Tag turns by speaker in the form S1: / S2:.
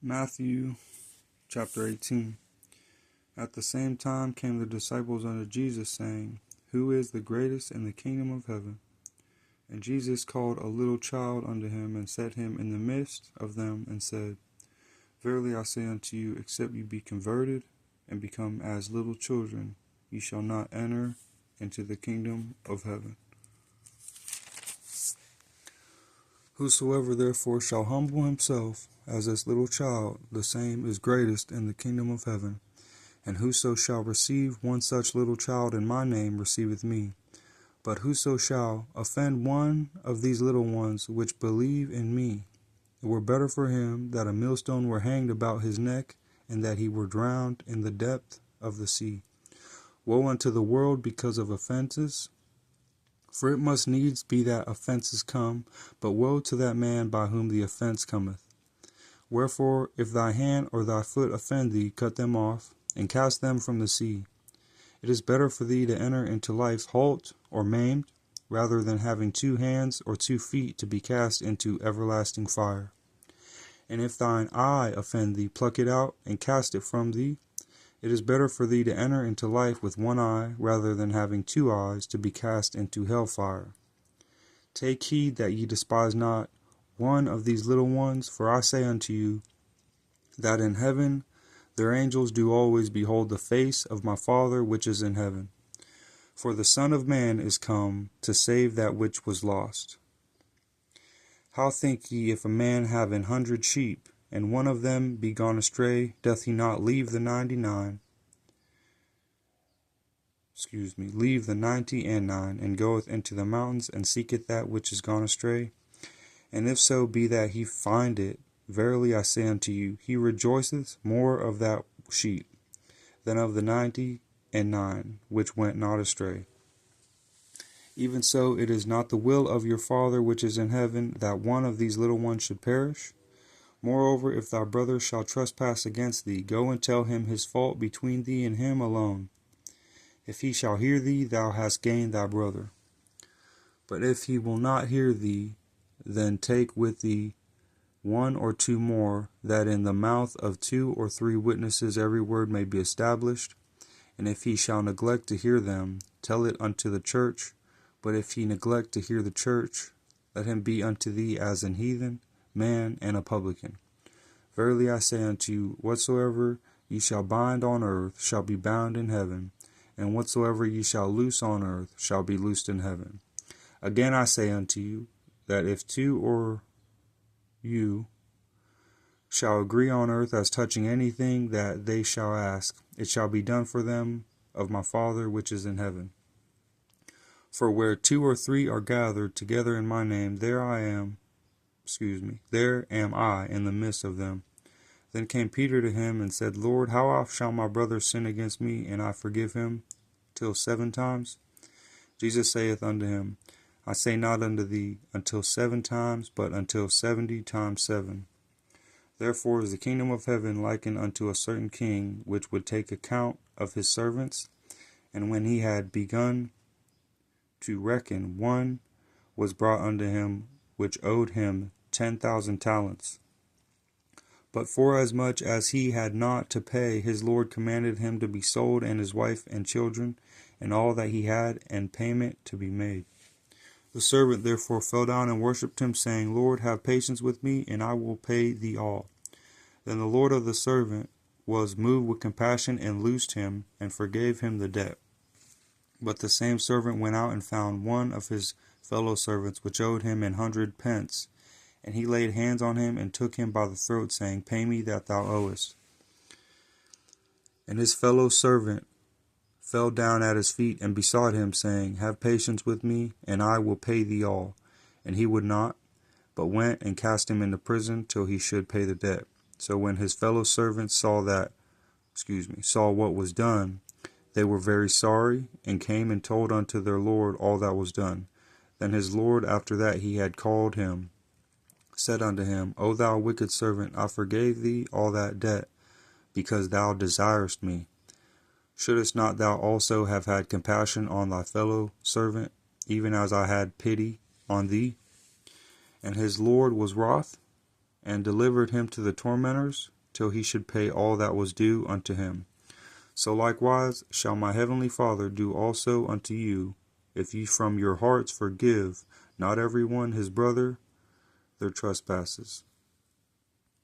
S1: Mathew chapter 18. At the same time came the disciples unto Jesus, saying, Who is the greatest in the kingdom of heaven? And Jesus called a little child unto him, and set him in the midst of them, and said, Verily I say unto you, except you be converted, and become as little children, ye shall not enter into the kingdom of heaven. Whosoever therefore shall humble himself as this little child, the same is greatest in the kingdom of heaven. And whoso shall receive one such little child in my name receiveth me. But whoso shall offend one of these little ones which believe in me, it were better for him that a millstone were hanged about his neck, and that he were drowned in the depth of the sea. Woe unto the world because of offenses! For it must needs be that offenses come, but woe to that man by whom the offense cometh. Wherefore, if thy hand or thy foot offend thee, cut them off, and cast them from the sea. It is better for thee to enter into life halt or maimed, rather than having 2 hands or 2 feet to be cast into everlasting fire. And if thine eye offend thee, pluck it out, and cast it from thee. It is better for thee to enter into life with 1 eye, rather than having 2 eyes to be cast into hell fire. Take heed that ye despise not one of these little ones, for I say unto you, that in heaven their angels do always behold the face of my Father which is in heaven. For the Son of Man is come to save that which was lost. How think ye, if a man have 100 sheep, and one of them be gone astray, doth he not leave the 90 and 9, and goeth into the mountains, and seeketh that which is gone astray? And if so be that he find it, verily I say unto you, he rejoiceth more of that sheep than of the 99 which went not astray. Even so, it is not the will of your Father which is in heaven that one of these little ones should perish. Moreover, if thy brother shall trespass against thee, go and tell him his fault between thee and him alone. If he shall hear thee, thou hast gained thy brother. But if he will not hear thee, then take with thee 1 or 2 more, that in the mouth of 2 or 3 witnesses every word may be established. And if he shall neglect to hear them, tell it unto the church. But if he neglect to hear the church, let him be unto thee as an heathen man and a publican. Verily I say unto you, whatsoever ye shall bind on earth shall be bound in heaven, and whatsoever ye shall loose on earth shall be loosed in heaven. Again I say unto you, that if 2 or you shall agree on earth as touching anything that they shall ask, it shall be done for them of my Father which is in heaven. For where 2 or 3 are gathered together in my name, there am I in the midst of them. Then came Peter to him and said, Lord, how oft shall my brother sin against me, and I forgive him? Till 7 times? Jesus saith unto him, I say not unto thee, until 7 times, but until 70 times 7. Therefore is the kingdom of heaven likened unto a certain king, which would take account of his servants. And when he had begun to reckon, one was brought unto him, which owed him 10,000 talents. But forasmuch as he had not to pay, his Lord commanded him to be sold, and his wife and children, and all that he had, and payment to be made. The servant therefore fell down and worshipped him, saying, Lord, have patience with me, and I will pay thee all. Then the Lord of the servant was moved with compassion, and loosed him, and forgave him the debt. But the same servant went out and found one of his fellow servants, which owed him 100 pence. And he laid hands on him, and took him by the throat, saying, Pay me that thou owest. And his fellow servant fell down at his feet, and besought him, saying, Have patience with me, and I will pay thee all. And he would not, but went and cast him into prison till he should pay the debt. So when his fellow servants saw what was done, they were very sorry, and came and told unto their Lord all that was done. Then his Lord, after that he had called him, said unto him, O thou wicked servant, I forgave thee all that debt, because thou desirest me. Shouldest not thou also have had compassion on thy fellow servant, even as I had pity on thee? And his Lord was wroth, and delivered him to the tormentors, till he should pay all that was due unto him. So likewise shall my heavenly Father do also unto you, if ye from your hearts forgive not every one his brother their trespasses.